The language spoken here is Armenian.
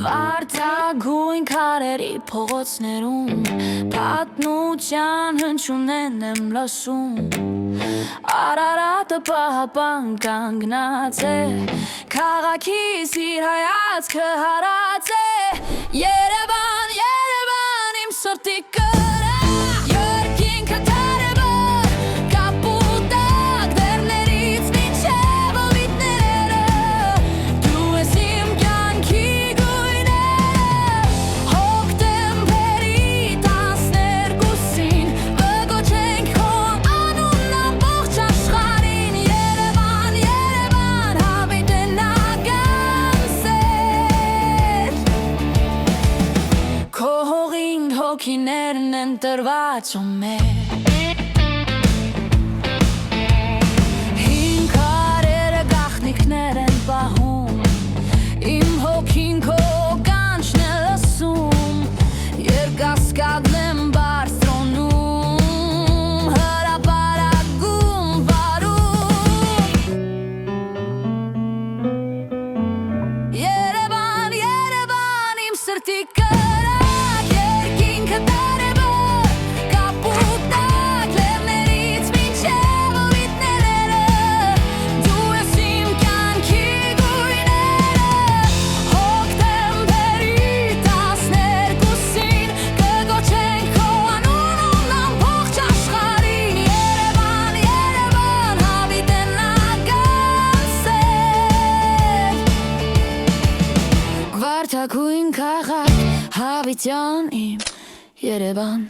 Վարդագույն քարերի փողոցներում պատմության հնչյուններն եմ լսում Արարատը պահապան կանգնած է Քաղաքիս իր հայացքը հարած է Երևան, Երևան իմ սրտի կրակ Երկինքը թարևը կապուտակ դերներից մինչև ովիտները Դու ես իմ կյանքի գույները Հոկտեմբերի 12-ին վգոչենք քո անունն ամբողջ աշխարհին Երևան, Երևան հավիտենական սեր Քո հողին հոգիներն են տրված ու մեր Հին քարերը գաղտնիքներ են պահում Իմ հոգին քո կանչն է լսում Երկասկադն եմ բարձրանում Հրապարակում վարում Երևան, Երևան իմ սրտի կրակ Երկինքը թարևը կապուտակ լեռներից մինչև ովիտները Դու ես իմ կյանքի գույները Հոկտեմբերի 12-ին կգոչենք քո անունն ամբողջ աշխարհին Երևան, Երևան հավիտենական սեր Վարդագույն քաղաք հավիտյան իմ Երևան